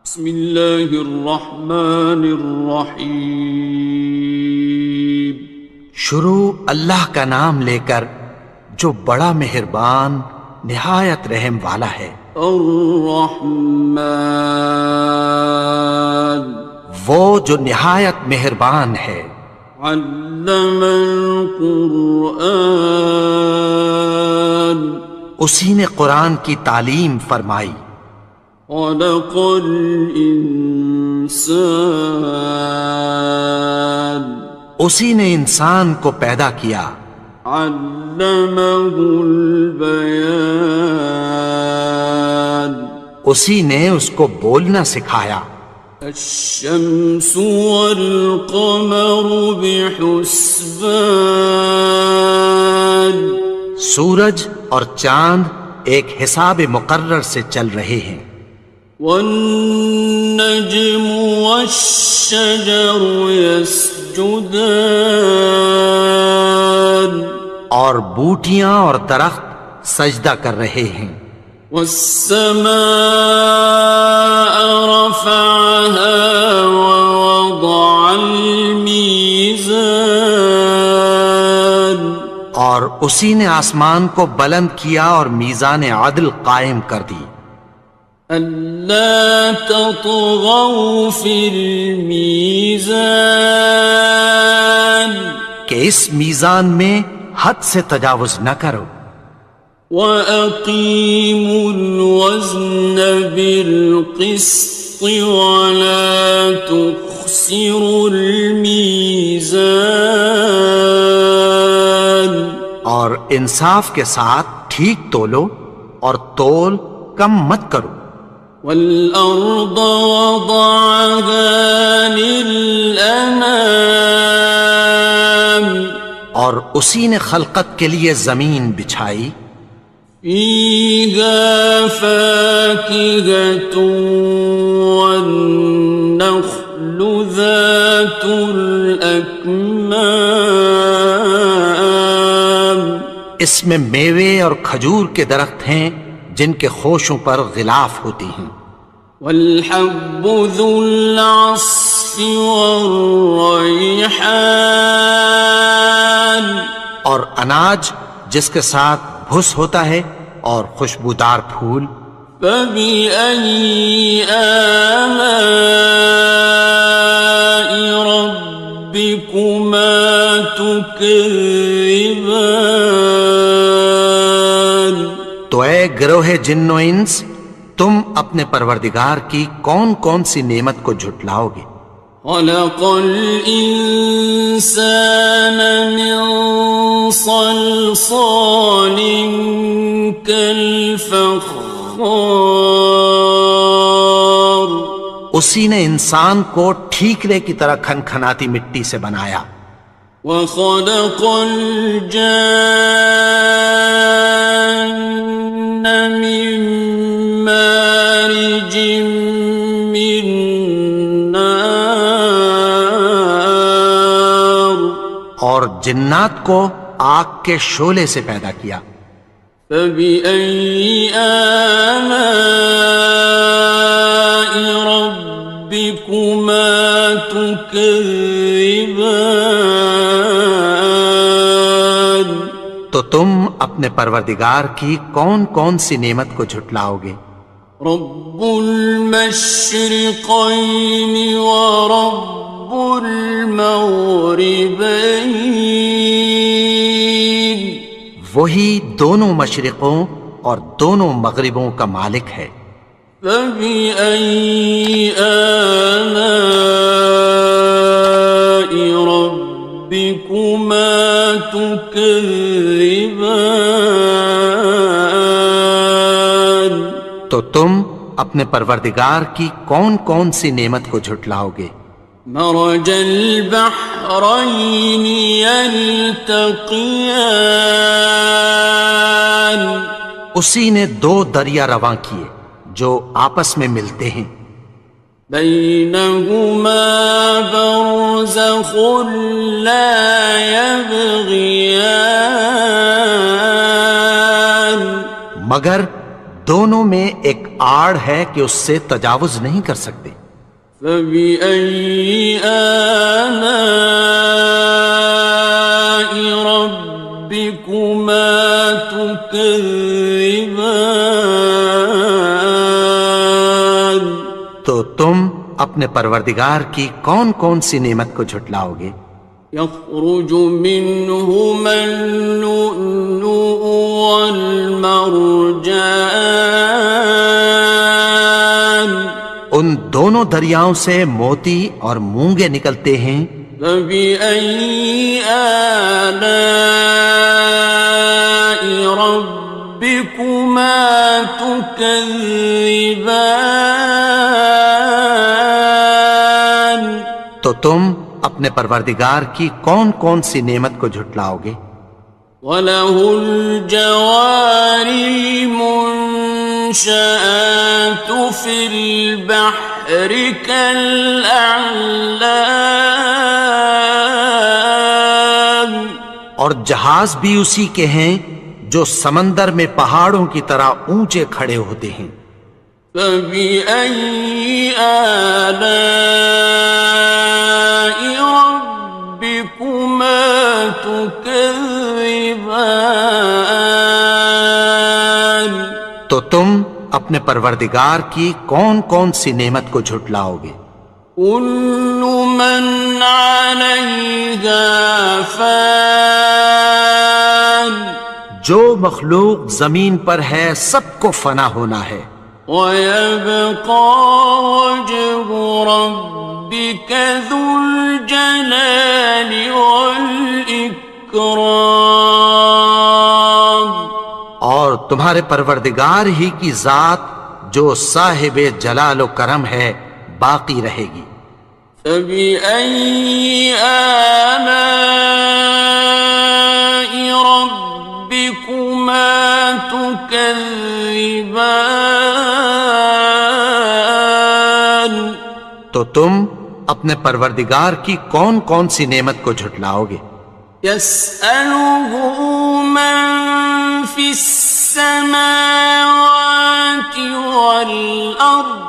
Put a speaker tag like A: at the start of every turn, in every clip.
A: بسم اللہ الرحمن الرحیم۔
B: شروع اللہ کا نام لے کر جو بڑا مہربان نہایت رحم والا ہے۔
A: الرحمن،
B: وہ جو نہایت مہربان ہے۔
A: علم القرآن،
B: اسی نے قرآن کی تعلیم فرمائی۔
A: خلق الانسان،
B: اسی نے انسان کو پیدا کیا۔
A: علمہ البیان،
B: اسی نے اس کو بولنا سکھایا۔
A: الشمس والقمر بحسبان،
B: سورج اور چاند ایک حساب مقرر سے چل رہے ہیں۔
A: والنجم والشجر يسجدان،
B: اور بوٹیاں اور درخت سجدہ کر رہے ہیں۔
A: والسماء رفعها ووضع الميزان،
B: اور اسی نے آسمان کو بلند کیا اور میزان عدل قائم کر دی۔
A: ألا تطغوا في الميزان،
B: کہ اس میزان میں حد سے تجاوز نہ کرو۔
A: وَأَقِيمُوا الْوَزْنَ بِالْقِسْطِ وَلَا تُخْسِرُوا الْمِيزَانَ،
B: اور انصاف کے ساتھ ٹھیک تولو اور تول کم مت کرو۔
A: وَالْأَرْضَ وَضَعَهَا لِلْأَنَامِ،
B: اور اسی نے خلقت کے لیے زمین بچھائی۔
A: فِيهَا فَاكِهَةٌ وَالنَّخْلُ ذَاتُ الْأَكْمَامِ،
B: اس میں میوے اور کھجور کے درخت ہیں جن کے خوشوں پر غلاف ہوتی ہیں۔
A: وَالْحَبُّ ذُو الْعَصْفِ وَالرَّيْحَانِ،
B: اور اناج جس کے ساتھ بھس ہوتا ہے اور خوشبودار پھول۔
A: فَبِأَيِّ آلَاءِ رَبِّكُمَا تُكَذِّبَانِ،
B: تو اے گروہ جن و انس، تم اپنے پروردگار کی کون کون سی نعمت کو جھٹلاؤ گے؟
A: خَلَقَ الْإِنسَانَ مِنْ صَلْصَالٍ كَالْفَخَّارِ،
B: اسی نے انسان کو ٹھیکرے کی طرح کھنکھناتی مٹی سے بنایا۔
A: وَخَلَقَ الْجَانَّ مِن مَّارِجٍ مِّن نَّارٍ،
B: اور جنات کو آگ کے شعلے سے پیدا کیا۔
A: فَبِأَيِّ آلَاءِ رَبِّكُمَا تُكَذِّبَانِ،
B: تو تم اپنے پروردگار کی کون کون سی نعمت کو جھٹلاؤ گے؟
A: رب المشرقین ورب المغربین،
B: وہی دونوں مشرقوں اور دونوں مغربوں کا مالک ہے۔
A: فَبِأَيِّ آلَاءِ رَبِّكُمَا تُكَذِّبَانِ،
B: تو تم اپنے پروردگار کی کون کون سی نعمت کو جھٹلاؤ گے؟
A: مرج البحرین یلتقیان،
B: اسی نے دو دریا رواں کیے جو آپس میں ملتے ہیں۔
A: بینہما برزخ لا یبغیان،
B: مگر دونوں میں ایک آڑ ہے کہ اس سے تجاوز نہیں کر سکتے۔
A: فَبِأَيِّ آلَاءِ رَبِّكُمَا تُكَذِّبَانِ؟
B: تو تم اپنے پروردگار کی کون کون سی نعمت کو جھٹلاؤ گے؟
A: يخرج منهما اللؤلؤ والمرجان،
B: ان دونوں دریاؤں سے موتی اور مونگے نکلتے ہیں۔
A: فبأي آلاء ربكما تكذبان؟
B: تو تم اپنے پروردگار کی کون کون سی نعمت کو جھٹلاؤ گے؟
A: وَلَهُ الْجَوَارِ الْمُنشَآتُ فِي الْبَحْرِ كَالْأَعْلَامِ،
B: اور جہاز بھی اسی کے ہیں جو سمندر میں پہاڑوں کی طرح اونچے کھڑے ہوتے ہیں۔
A: فَبِأَيِّ آلَاءِ رَبِّكُمَا تُكَذِّبَانِ؟
B: تو تم اپنے پروردگار کی کون کون سی نعمت کو جھٹلاؤ گے؟
A: كُلُّ مَنْ عَلَيْهَا فَانٍ،
B: جو مخلوق زمین پر ہے سب کو فنا ہونا ہے۔
A: وَيَبْقَى وَجْهُ رَبِّكَ ذُو الْجَلَالِ وَالْإِكْرَامِ،
B: اور تمہارے پروردگار ہی کی ذات جو صاحب جلال و کرم ہے باقی رہے گی۔
A: فَبِأَيِّ آلَاءِ رَبِّكُمَا تُكَذِّبَانِ؟
B: تو تم اپنے پروردگار کی کون کون سی نعمت کو جھٹلاؤ گے؟
A: يَسْأَلُهُ مَن فِي السَّمَاوَاتِ وَالْأَرْضِ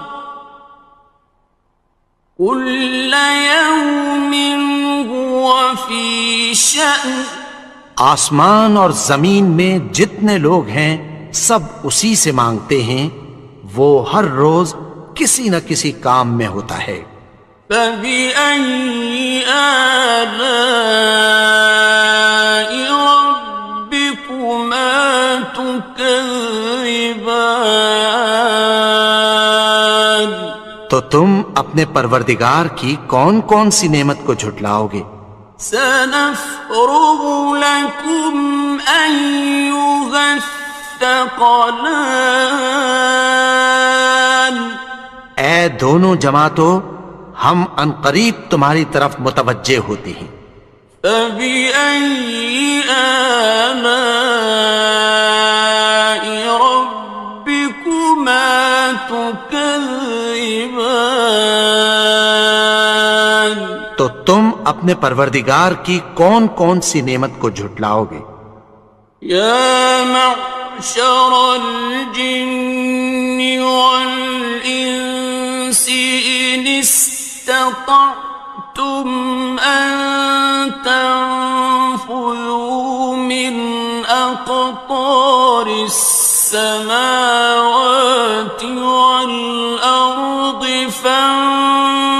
A: كُلَّ يَوْمٍ هُوَ فِي شَأْنٍ،
B: آسمان اور زمین میں جتنے لوگ ہیں سب اسی سے مانگتے ہیں، وہ ہر روز کسی نہ کسی کام میں ہوتا ہے۔
A: فَبِأَيِّ آلَاءِ رَبِّكُمَا تُكَذِّبَانِ؟
B: تو تم اپنے پروردگار کی کون کون سی نعمت کو جھٹلاؤ گے؟
A: سَنَفْرُغُ لَكُمْ أَيُّهَ الثَّقَلَانِ،
B: اے دونوں جماعتوں، ہم عنقریب تمہاری طرف متوجہ ہوتے ہیں۔
A: فَبِأَيِّ آلَاءِ رَبِّكُمَا تُكَذِّبَانِ؟
B: تو تم اپنے پروردگار کی کون کون سی نعمت کو جھٹلاؤ گے؟
A: يَا مَعْشَرَ الْجِنِّ وَالْإِنسِ إِنِ اسْتَطَعْتُمْ أَن تَنفُذُوا مِنْ أَقْطَارِ السَّمَاوَاتِ وَالْأَرْضِ فَانفُذُوا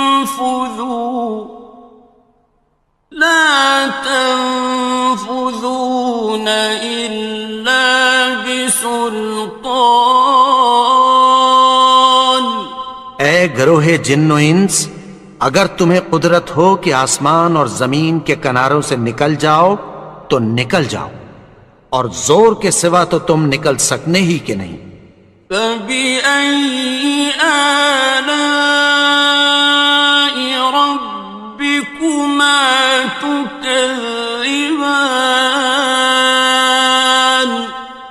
A: لَا تَنفُذُونَ إِلَّا بِسُلْطَانٍ۔
B: اے گروہ جن و انس، اگر تمہیں قدرت ہو کہ آسمان اور زمین کے کناروں سے نکل جاؤ تو نکل جاؤ، اور زور کے سوا تو تم نکل سکنے ہی کہ نہیں۔
A: فَبِأَيِّ آلَاءِ رَبِّكُمَا تُكَذِّبَانِ؟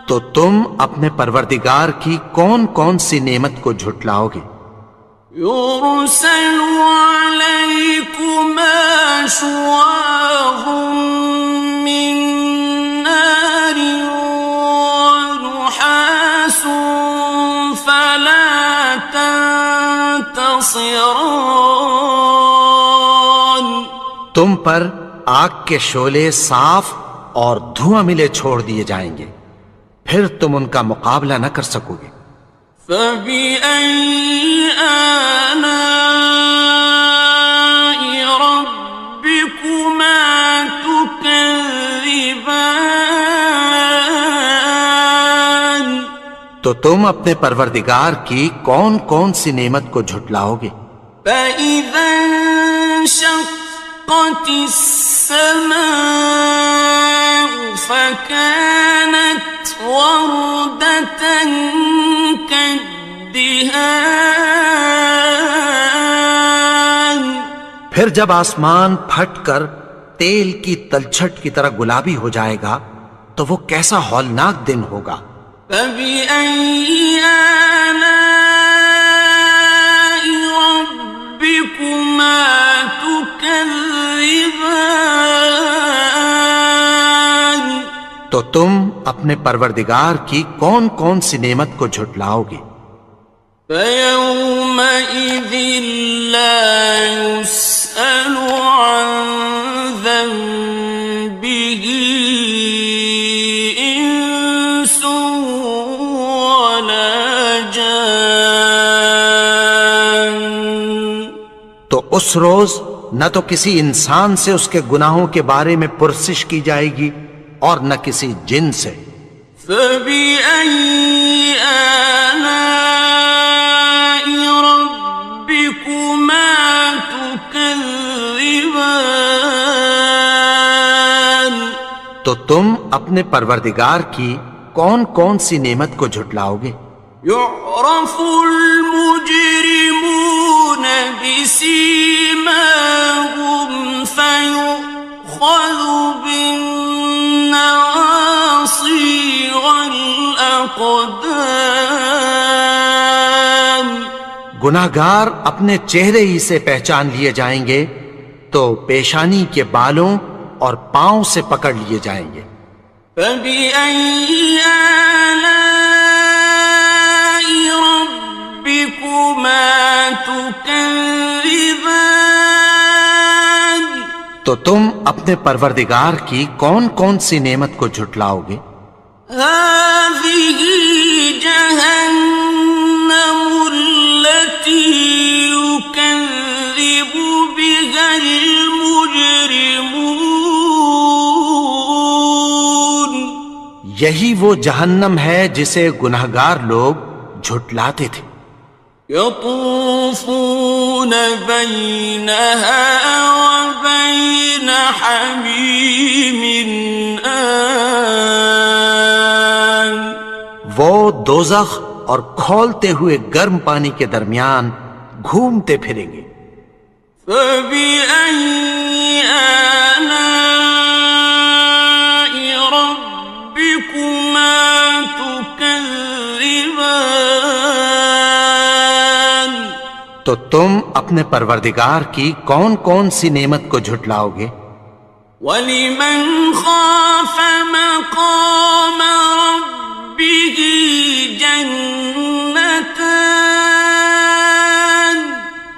B: تو تم اپنے پروردگار کی کون کون سی نعمت کو جھٹلاؤ گے؟
A: يُرْسَلُ عَلَيْكُمَا شُوَاظٌ مِّن نَّارٍ وَنُحَاسٌ ينتصران.
B: تم پر آگ کے شعلے صاف اور دھواں ملے چھوڑ دیے جائیں گے، پھر تم ان کا مقابلہ نہ کر سکو گے۔
A: فبأي آلاء ربكما تكذبان.
B: تو تم اپنے پروردگار کی کون کون سی نعمت کو جھٹلاؤ گے؟
A: فإذا انشقت السماء فكانت وردة كالدهان.
B: پھر جب آسمان پھٹ کر تیل کی تلچھٹ کی طرح گلابی ہو جائے گا تو وہ کیسا ہولناک دن ہوگا۔
A: فبأي آلاء ربكما تكذبان.
B: تو تم اپنے پروردگار کی کون کون سی نعمت کو جھٹلاؤ گے؟
A: فيومئذ لا يسأل عن ذنبه إنس ولا جان.
B: تو اس روز نہ تو کسی انسان سے اس کے گناہوں کے بارے میں پرسش کی جائے گی اور نہ کسی جن سے۔
A: فبأي آلاء ربكما تكذبان.
B: تو تم اپنے پروردگار کی کون کون سی نعمت کو جھٹلاؤ گے؟
A: يعرف المجرمون بسيماهم فيؤخذ بالنواصي والأقدام.
B: گناہگار اپنے چہرے ہی سے پہچان لیے جائیں گے تو پیشانی کے بالوں اور پاؤں سے پکڑ لیے جائیں گے۔
A: فبأي آلاء ربكما تكذبان.
B: تو تم اپنے پروردگار کی کون کون سی نعمت کو جھٹلاؤ گے؟
A: هذه جهنم التي يكذب بها المجرمون.
B: یہی وہ جہنم ہے جسے گناہگار لوگ جھٹلاتے تھے۔
A: يطوفون بينها وبين حميم آن.
B: وہ دوزخ اور کھولتے ہوئے گرم پانی کے درمیان گھومتے پھریں گے۔
A: فبأي آلاء ربكما تكذبان.
B: تو تم اپنے پروردگار کی کون کون سی نعمت کو جھٹلاؤ گے؟
A: وَلِمَنْ خَافَ مَقَامَ رَبِّهِ جَنَّتَانِ.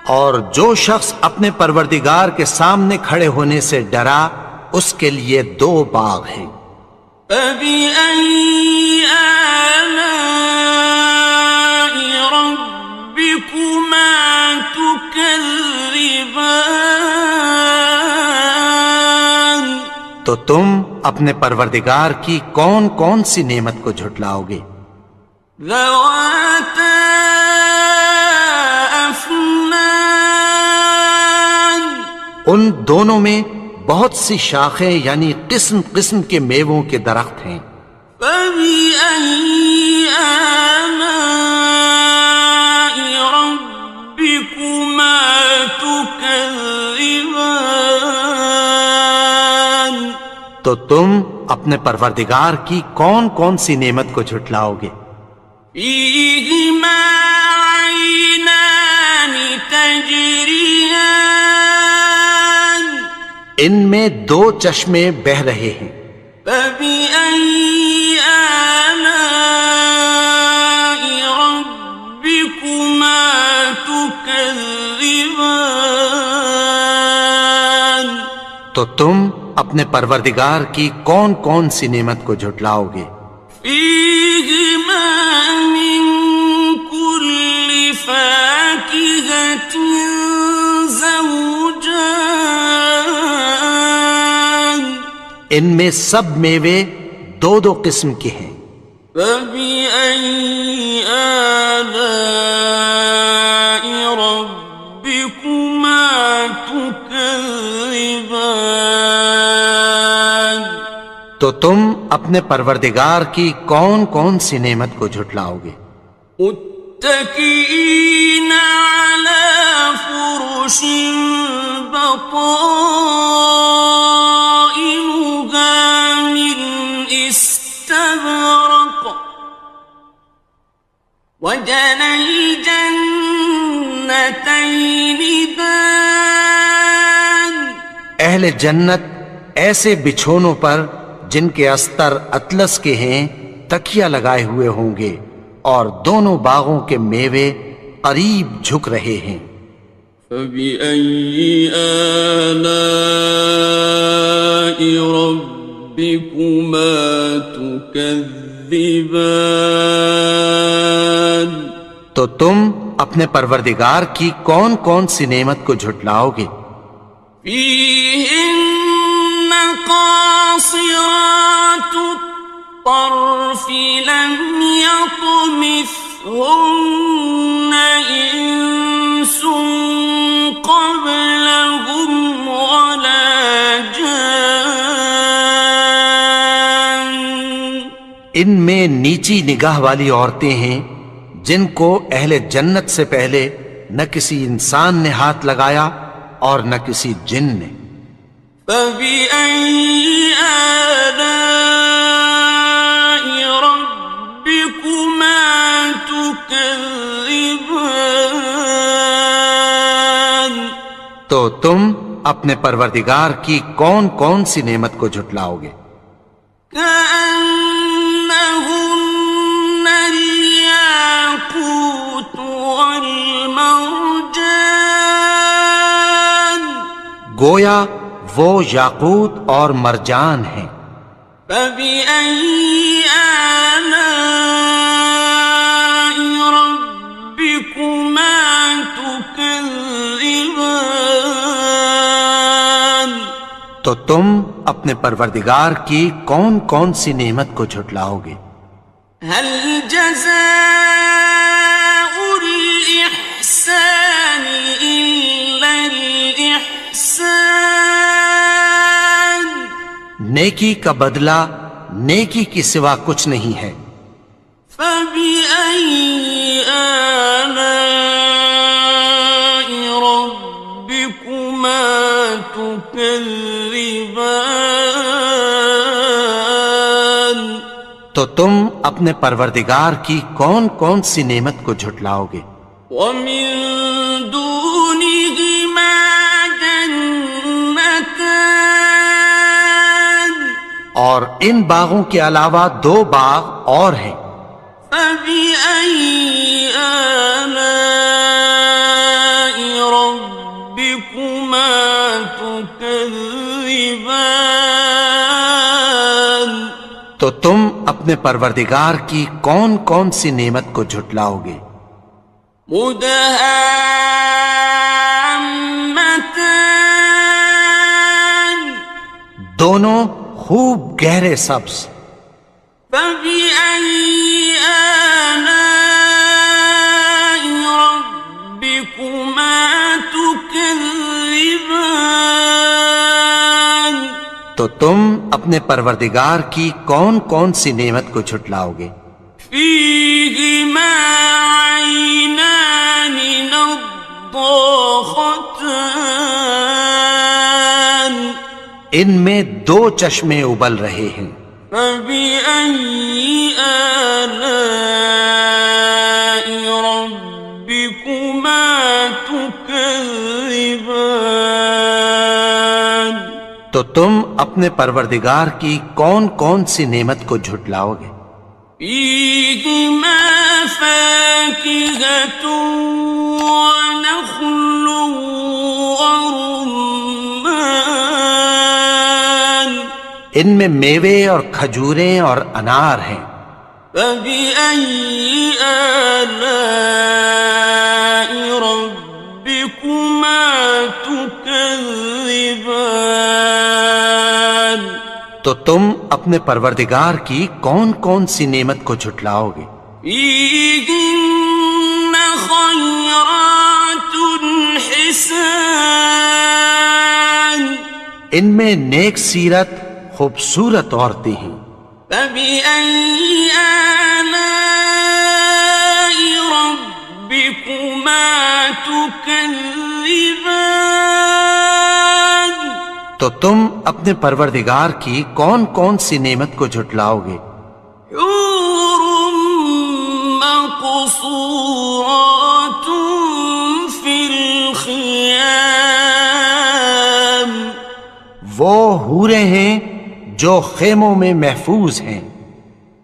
B: اور جو شخص اپنے پروردگار کے سامنے کھڑے ہونے سے ڈرا اس کے لیے دو باغ ہیں۔
A: فَبِأَيِّ آلَاءِ رَبِّكُمَا تُكَذِّبَانِ.
B: تو تم اپنے پروردگار کی کون کون سی نعمت کو جھٹلاؤ گے؟
A: ذَوَاتَا أَفْنَانٍ.
B: ان دونوں میں بہت سی شاخیں یعنی قسم قسم کے میووں کے درخت ہیں۔
A: فَبِأَيِّ آلَاءِ رَبِّكُمَا تُكَذِّبَانِ.
B: تو تم اپنے پروردگار کی کون کون سی نعمت کو جھٹلاؤ گے؟
A: فِيهِمَا عَيْنَانِ تَجْرِيَانِ.
B: ان میں دو چشمے بہہ رہے ہیں۔
A: فَبِأَيِّ آلَاءِ رَبِّكُمَا تُكَذِّبَانِ. تكذبان
B: تو تم اپنے پروردگار کی کون کون سی نعمت کو جھٹلاؤ گے؟
A: فيهما من كل فاكهة زوجان
B: ان میں سب میوے دو دو قسم کے ہیں۔
A: فبأي آلاء ربكما تكذبان
B: تو تم اپنے پروردگار کی کون کون سی نعمت کو جھٹلاؤ گے؟
A: متكئين على فرش بطائنها من استبرق وجنى الجنتين دان
B: اہل جنت ایسے بچھونوں پر جن کے استر اطلس کے ہیں تکیہ لگائے ہوئے ہوں گے، اور دونوں باغوں کے میوے قریب جھک رہے ہیں۔
A: فبأي آلاء ربكما تكذبان
B: تو تم اپنے پروردگار کی کون کون سی نعمت کو جھٹلاؤ گے؟
A: فيهن قاصرات الطرف لم يطمثهن إنس قبلهم ولا جان
B: ان میں نیچی نگاہ والی عورتیں ہیں جن کو اہل جنت سے پہلے نہ کسی انسان نے ہاتھ لگایا اور نہ کسی جن نے۔
A: فبأي آلاء ربكما تكذبان
B: تو تم اپنے پروردگار کی کون کون سی نعمت کو جھٹلاؤ گے؟
A: كأنهن الياقوت والمرجان
B: گویا وہ یاقوت اور مرجان ہیں۔
A: فبأي آلاء ربكما تكذبان
B: تو تم اپنے پروردگار کی کون کون سی نعمت کو جھٹلاؤ گے؟
A: هل جزاء الإحسان إلا الإحسان
B: نیکی کا بدلہ نیکی کی سوا کچھ نہیں ہے۔
A: فبأي آلاء ربكما تكذبان
B: تو تم اپنے پروردگار کی کون کون سی نعمت کو جھٹلاؤ گے؟
A: ومن دونهما جنتان
B: اور ان باغوں کے علاوہ دو باغ اور ہیں۔
A: فبأي آلاء ربكما تكذبان
B: تو تم اپنے پروردگار کی کون کون سی نعمت کو جھٹلاؤ گے؟
A: مدهامتان
B: دونوں خوب گہرے سبز۔
A: فبأي آلاء ربكما تكذبان
B: تو تم اپنے پروردگار کی کون کون سی نعمت کو جھٹلاؤ گے؟
A: فيهما عينان نضاختان
B: ان میں دو چشمے ابل رہے ہیں۔
A: فبأي آلاء ربكما تكذبان
B: تو تم اپنے پروردگار کی کون کون سی نعمت کو جھٹلاؤ گے؟
A: فيهما فاكهة ونخل ورمان
B: ان میں میوے اور کھجوریں اور انار ہیں.
A: فبأي آلاء ربكما تكذبان
B: تو تم اپنے پروردگار کی کون کون سی نعمت کو جھٹلاؤ گے؟
A: فيهن خيرات حسان
B: ان میں نیک سیرت خوبصورت عورتیں ہیں.
A: فبأي آلاء ربكما تكذبان
B: تو تم اپنے پروردگار کی کون کون سی نعمت کو جھٹلاؤ گے؟
A: حور مقصورات في الخيام
B: وہ حوریں ہیں جو خیموں میں محفوظ ہیں.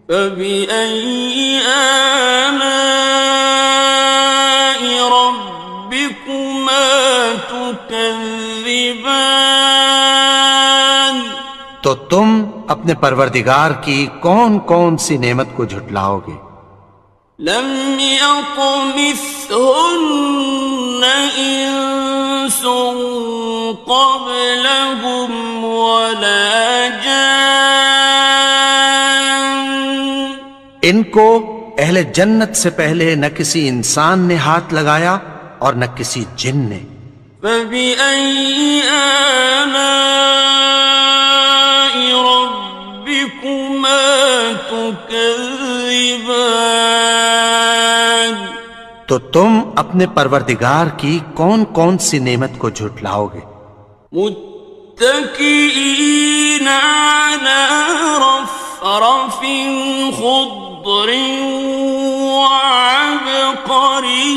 A: فبأي آلاء ربكما تكذبان
B: تو تم اپنے پروردگار کی کون کون سی نعمت کو جھٹلاؤ گے؟
A: لم يطمثهن إنس قبلهم ولا جان
B: ان کو اہل جنت سے پہلے نہ کسی انسان نے ہاتھ لگایا اور نہ کسی جن نے.
A: فبأي آلاء ربكما تكذبان
B: تو تم اپنے پروردگار کی کون کون سی نعمت کو جھٹلاؤ گے؟
A: متكئين على رفرف خضر وعبقري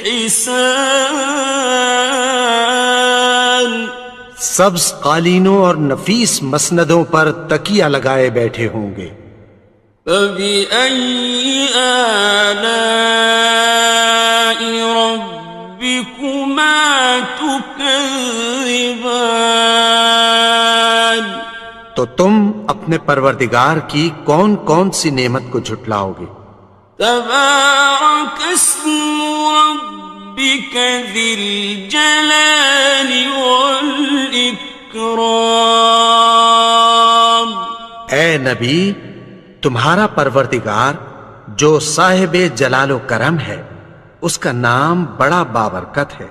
A: حسان
B: سبز قالینوں اور نفیس مسندوں پر تکیہ لگائے بیٹھے ہوں گے.
A: فبأي آلاء ربكما تكذبان
B: تو تم اپنے پروردگار کی کون کون سی نعمت کو جھٹلاؤ گے؟
A: تبارك اسم ربك ذي الجلال والإكرام
B: اے نبی، تمہارا پروردگار جو صاحب جلال و کرم ہے، اس کا نام بڑا بابرکت ہے.